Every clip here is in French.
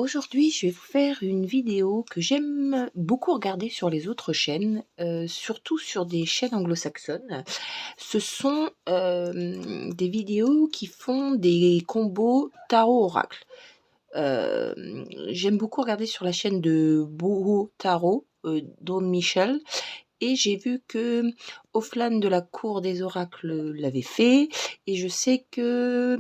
Aujourd'hui, je vais vous faire une vidéo que j'aime beaucoup regarder sur les autres chaînes, surtout sur des chaînes anglo-saxonnes. Ce sont, des vidéos qui font des combos tarot-oracle. J'aime beaucoup regarder sur la chaîne de Boho Tarot, Don Michel, et j'ai vu que Offline de la cour des oracles l'avait fait, et je sais que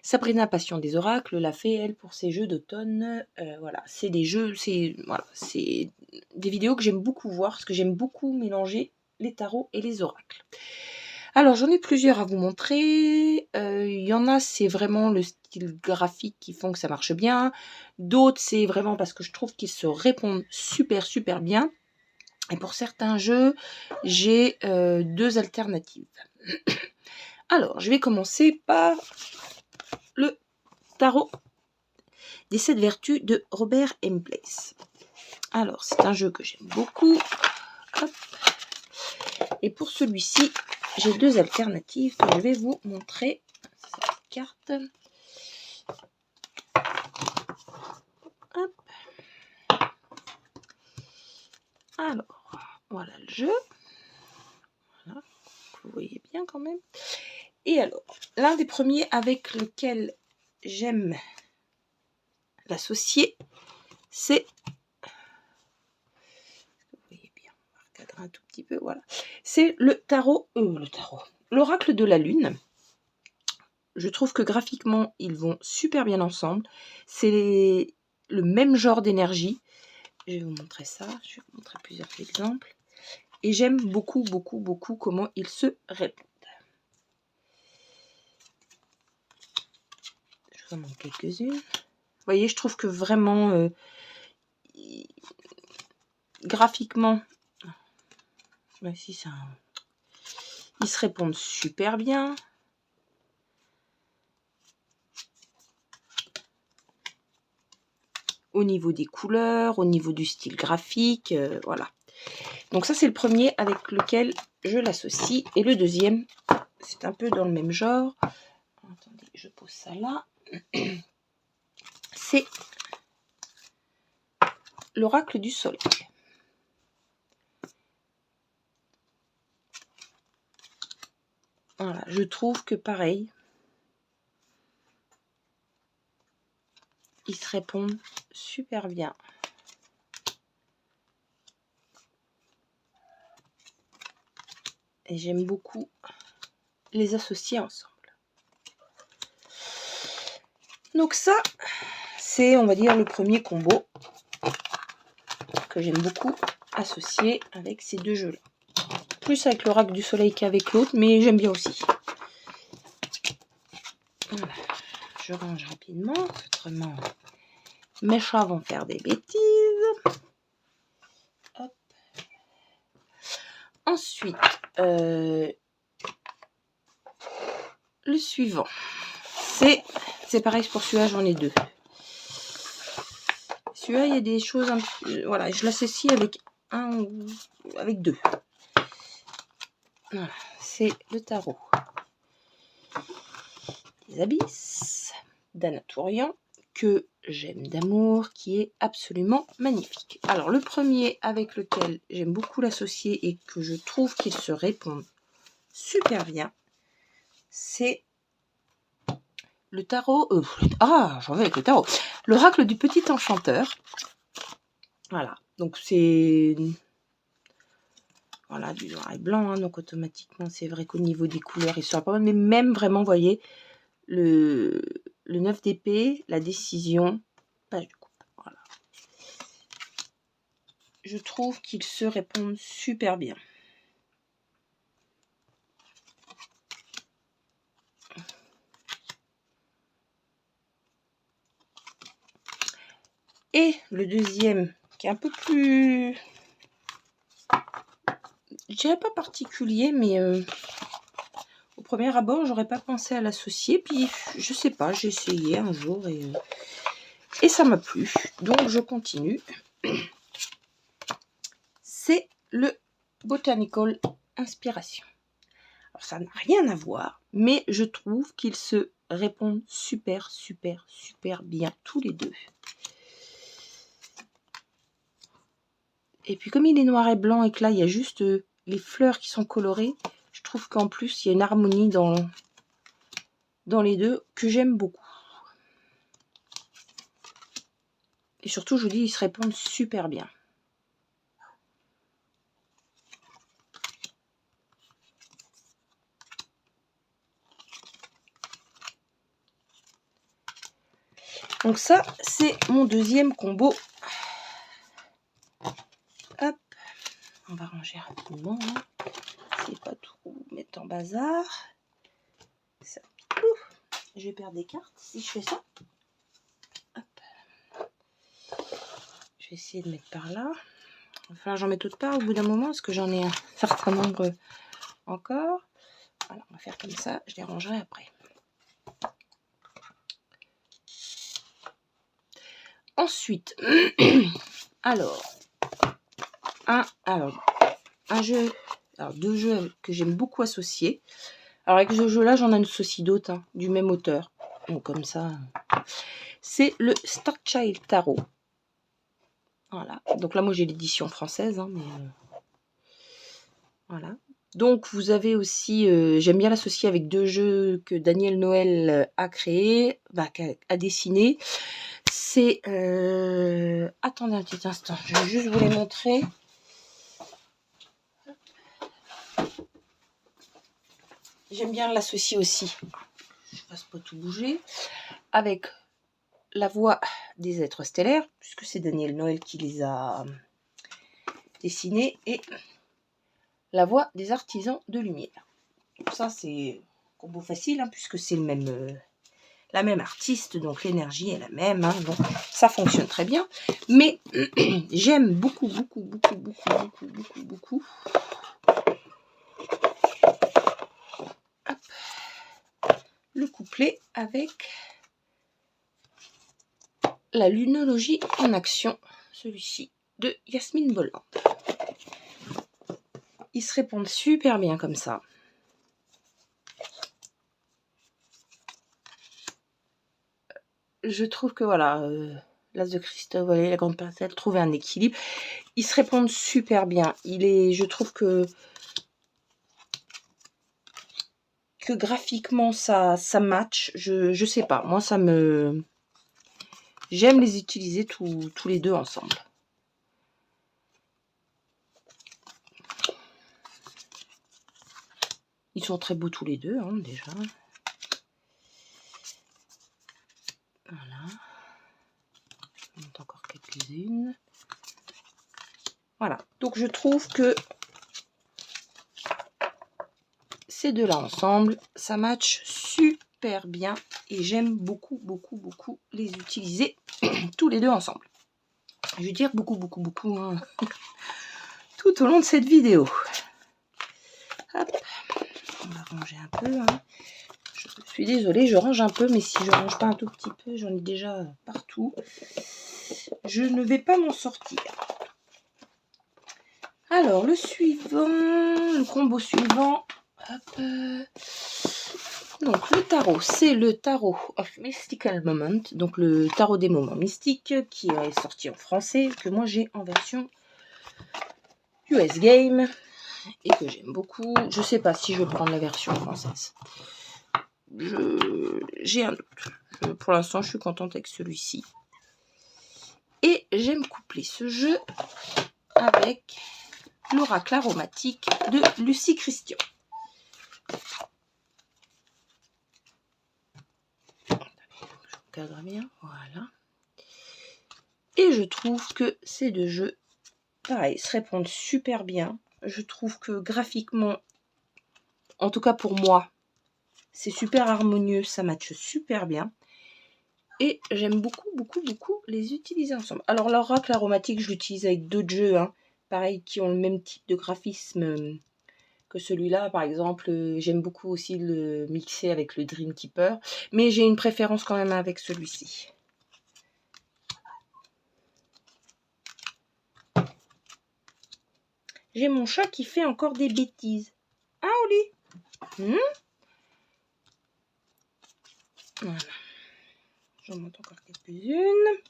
Sabrina Passion des oracles l'a fait elle pour ses jeux d'automne. Voilà, c'est des jeux, c'est des vidéos que j'aime beaucoup voir parce que j'aime beaucoup mélanger les tarots et les oracles. Alors j'en ai plusieurs à vous montrer. Il y en a, c'est vraiment le style graphique qui font que ça marche bien. D'autres, c'est vraiment parce que je trouve qu'ils se répondent super bien. Et pour certains jeux, j'ai deux alternatives. Alors, je vais commencer par le tarot des 7 vertus de Robert M. Place. Alors, c'est un jeu que j'aime beaucoup. Hop. Et pour celui-ci, j'ai deux alternatives que je vais vous montrer. Cette carte. Hop. Alors, voilà le jeu. Voilà. Vous voyez bien quand même. Et alors, l'un des premiers avec lequel j'aime l'associer, c'est, vous voyez bien, on va recadrer un tout petit peu, voilà, c'est l'oracle de la lune. Je trouve que graphiquement ils vont super bien ensemble, c'est le même genre d'énergie. Je vais vous montrer ça, je vais vous montrer plusieurs exemples, et j'aime beaucoup comment ils se répondent. Je vous en montre quelques-unes. Vous voyez, je trouve que vraiment graphiquement, si ça, ils se répondent super bien. Au niveau des couleurs, au niveau du style graphique, voilà. Donc ça, c'est le premier avec lequel je l'associe. Et le deuxième, c'est un peu dans le même genre. Attendez, je pose ça là. C'est l'oracle du soleil. Voilà, je trouve que pareil, ils se répondent super bien. Et j'aime beaucoup les associer ensemble. Donc ça, c'est, on va dire, le premier combo que j'aime beaucoup associer avec ces deux jeux-là. Plus avec l'oracle du soleil qu'avec l'autre, mais j'aime bien aussi. Voilà. Je range rapidement, autrement mes chats vont faire des bêtises. Hop. Ensuite, le suivant, c'est pareil pour celui-là, j'en ai deux. Celui-là, il y a des choses, voilà, je l'associe avec deux. Voilà, c'est le tarot des abysses d'Anatourian, que j'aime d'amour, qui est absolument magnifique. Alors le premier avec lequel j'aime beaucoup l'associer et que je trouve qu'il se répond super bien, c'est le tarot, j'en vais avec le tarot, l'oracle du petit enchanteur. Voilà, donc c'est, voilà, du noir et blanc, hein, donc automatiquement c'est vrai qu'au niveau des couleurs il sera pas mal, mais même vraiment, vous voyez, le 9 d'épée, la décision, page de coupe. Voilà. Je trouve qu'ils se répondent super bien. Et le deuxième, qui est un peu plus, je dirais pas particulier, mais au premier abord, j'aurais pas pensé à l'associer. Puis, je sais pas, j'ai essayé un jour et ça m'a plu. Donc, je continue. C'est le Botanical Inspiration. Alors, ça n'a rien à voir, mais je trouve qu'ils se répondent super bien tous les deux. Et puis comme il est noir et blanc et que là il y a juste les fleurs qui sont colorées, je trouve qu'en plus il y a une harmonie dans les deux que j'aime beaucoup. Et surtout je vous dis, ils se répondent super bien. Donc ça, c'est mon deuxième combo. Hop, on va ranger rapidement. Hein. C'est pas tout mettre en bazar. Ça. Je vais perdre des cartes si je fais ça. Hop. Je vais essayer de mettre par là. Il va falloir que j'en mette autre part au bout d'un moment parce que j'en ai un certain nombre encore. Voilà, on va faire comme ça. Je les rangerai après. Ensuite, alors, deux jeux que j'aime beaucoup associer. Alors avec ce jeu-là, j'en associe d'autres, hein, du même auteur. Donc comme ça, c'est le Starchild Tarot. Voilà. Donc là, moi j'ai l'édition française, hein, mais voilà. Donc vous avez aussi, j'aime bien l'associer avec deux jeux que Daniel Noël a créé, a dessiné. C'est, attendez un petit instant, je vais juste vous les montrer. J'aime bien l'associer aussi, je ne fasse pas tout bouger, avec la voix des êtres stellaires, puisque c'est Daniel Noël qui les a dessinés, et la voix des artisans de lumière. Donc ça c'est combo facile, hein, puisque c'est le même, la même artiste, donc l'énergie est la même, hein, donc ça fonctionne très bien. Mais j'aime beaucoup le couplet avec la lunologie en action, celui-ci de Yasmine Bolland. Ils se répondent super bien comme ça. Je trouve que voilà, l'As de Christophe, voilà, la grande pincette, trouver un équilibre. Ils se répondent super bien. Je trouve que graphiquement ça match. Je sais pas, moi ça me... J'aime les utiliser tous les deux ensemble. Ils sont très beaux tous les deux, hein, déjà. Voilà. Je monte encore quelques-unes. Voilà. Donc je trouve que ces deux-là ensemble, ça match super bien. Et j'aime beaucoup les utiliser tous les deux ensemble. Je veux dire beaucoup, hein, tout au long de cette vidéo. Hop. On va ranger un peu. Hein. Je suis désolée, je range un peu, mais si je range pas un tout petit peu, j'en ai déjà partout. Je ne vais pas m'en sortir. Alors, le suivant, le combo suivant. Hop. Donc, le tarot, c'est le Tarot of Mystical Moment. Donc, le tarot des moments mystiques qui est sorti en français, que moi j'ai en version US Game et que j'aime beaucoup. Je sais pas si je vais prendre la version française. J'ai un doute. Pour l'instant, je suis contente avec celui-ci. Et j'aime coupler ce jeu avec l'oracle aromatique de Lucie Christian. Je cadre bien, voilà. Et je trouve que ces deux jeux, pareil, se répondent super bien. Je trouve que graphiquement, en tout cas pour moi, c'est super harmonieux, ça matche super bien. Et j'aime beaucoup les utiliser ensemble. Alors l'oracle aromatique, je l'utilise avec d'autres jeux, hein, pareil, qui ont le même type de graphisme que celui-là. Par exemple, j'aime beaucoup aussi le mixer avec le Dream Keeper, mais j'ai une préférence quand même avec celui-ci. J'ai mon chat qui fait encore des bêtises. Ah, Oli, voilà. J'en monte encore quelques-unes.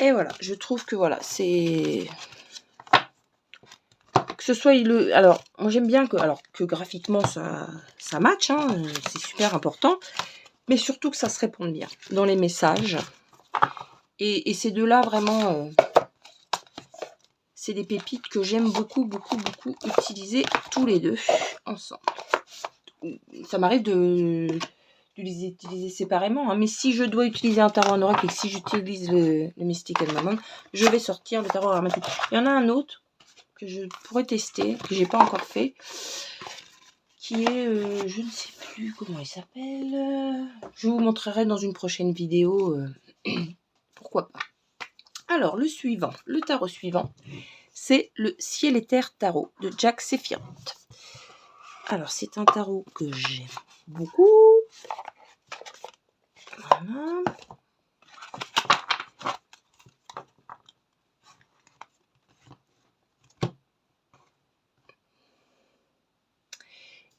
Et voilà, je trouve que voilà, c'est... Que ce soit... Alors, moi j'aime bien que graphiquement ça match, hein, c'est super important. Mais surtout que ça se réponde bien dans les messages. Et ces deux-là, vraiment, c'est des pépites que j'aime beaucoup, beaucoup, beaucoup utiliser tous les deux ensemble. Ça m'arrive de les utiliser séparément, hein, mais si je dois utiliser un tarot en oracle et que si j'utilise le Mystical Moment, je vais sortir le tarot aromatique. Il y en a un autre que je pourrais tester, que j'ai pas encore fait, qui est, je ne sais plus comment il s'appelle. Je vous montrerai dans une prochaine vidéo. Pourquoi pas. Alors, le tarot suivant, c'est le Ciel et Terre Tarot de Jack Sephiroth. Alors, c'est un tarot que j'aime beaucoup. Voilà.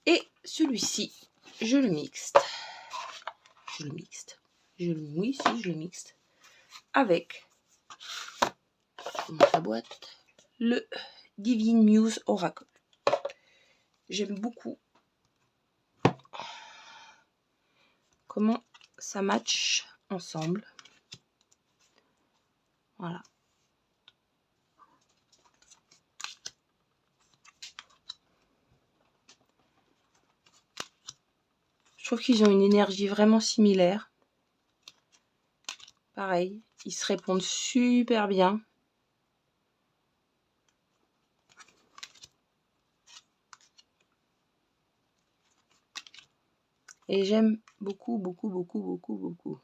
Et celui-ci, je le mixte avec la boîte, le Divine Muse Oracle. J'aime beaucoup comment ça match ensemble. Voilà. Je trouve qu'ils ont une énergie vraiment similaire. Pareil, ils se répondent super bien. Et j'aime beaucoup, beaucoup, beaucoup, beaucoup, beaucoup.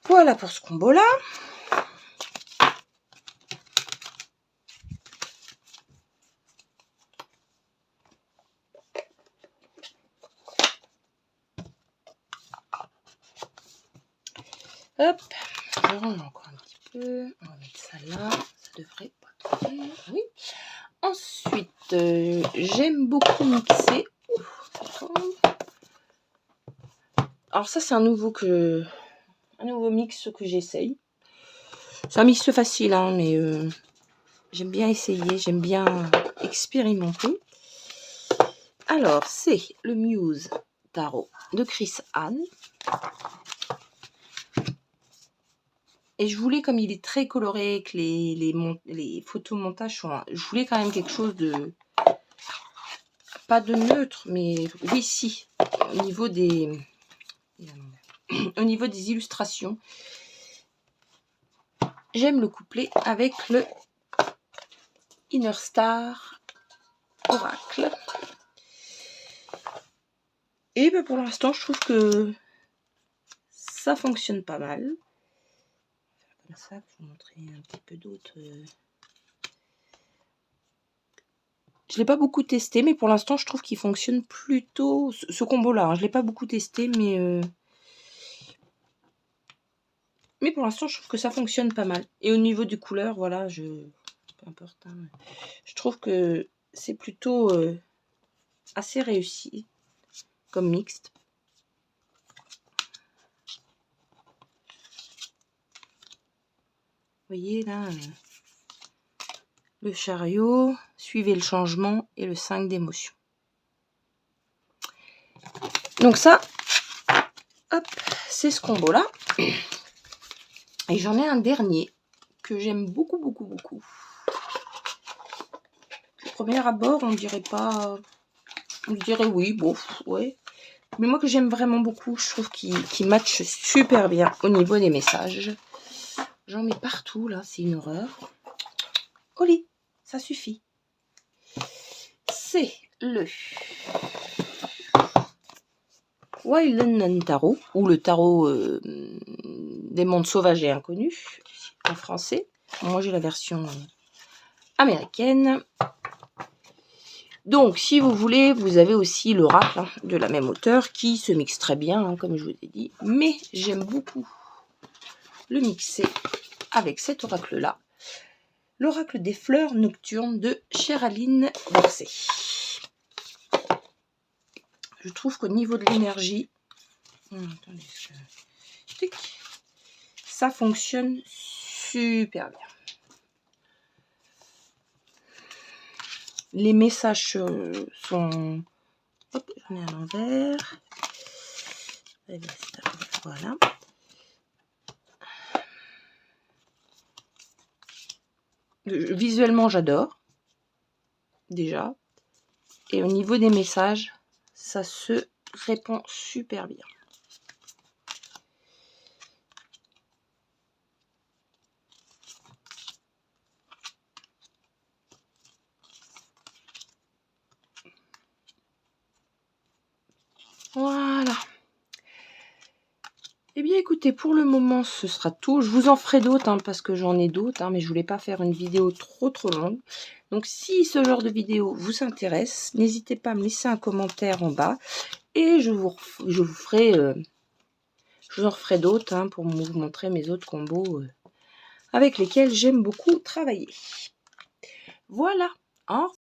Voilà pour ce combo-là. Hop, je range encore un petit peu. On va mettre ça là. Ça devrait pas tomber. Oui. Ensuite, j'aime beaucoup mixer. Alors ça, c'est un nouveau mix que j'essaye. C'est un mix facile, hein, mais j'aime bien essayer, j'aime bien expérimenter. Alors, c'est le Muse Tarot de Chris Anne. Et je voulais, comme il est très coloré, que les photomontages sont... Je voulais quand même quelque chose de... Pas de neutre, mais oui, si. Au niveau des... Au niveau des illustrations, j'aime le coupler avec le Inner Star Oracle. Et ben pour l'instant, je trouve que ça fonctionne pas mal. Comme ça, pour vous montrer un petit peu d'autres. Je ne l'ai pas beaucoup testé, mais pour l'instant, je trouve qu'il fonctionne plutôt... Ce combo-là, hein, je ne l'ai pas beaucoup testé, mais pour l'instant, je trouve que ça fonctionne pas mal. Et au niveau des couleurs, voilà, peu importe. Hein, je trouve que c'est plutôt assez réussi comme mixte. Vous voyez là, le chariot, suivez le changement et le 5 d'émotion. Donc ça, hop, c'est ce combo-là. Et j'en ai un dernier que j'aime beaucoup, beaucoup, beaucoup. Au premier abord, on dirait pas... On dirait oui, bon, ouais. Mais moi que j'aime vraiment beaucoup, je trouve qu'il match super bien au niveau des messages. J'en mets partout, là, c'est une horreur. Au lit, ça suffit. C'est le Wild Tarot, ou le tarot des mondes sauvages et inconnus, en français. Moi, j'ai la version américaine. Donc, si vous voulez, vous avez aussi l'oracle hein, de la même auteur qui se mixe très bien, hein, comme je vous ai dit. Mais j'aime beaucoup le mixer avec cet oracle-là. l'oracle des fleurs nocturnes de Cheraline Bercé. Je trouve qu'au niveau de l'énergie, ça fonctionne super bien. Les messages sont... Hop, j'en ai à l'envers. Voilà. Visuellement, j'adore. Déjà. Et au niveau des messages, ça se répond super bien. Voilà. Eh bien, écoutez, pour le moment, ce sera tout. Je vous en ferai d'autres, parce que j'en ai d'autres, mais je voulais pas faire une vidéo trop longue. Donc, si ce genre de vidéo vous intéresse, n'hésitez pas à me laisser un commentaire en bas. Et je vous en referai d'autres, pour vous montrer mes autres combos avec lesquels j'aime beaucoup travailler. Voilà. Au revoir.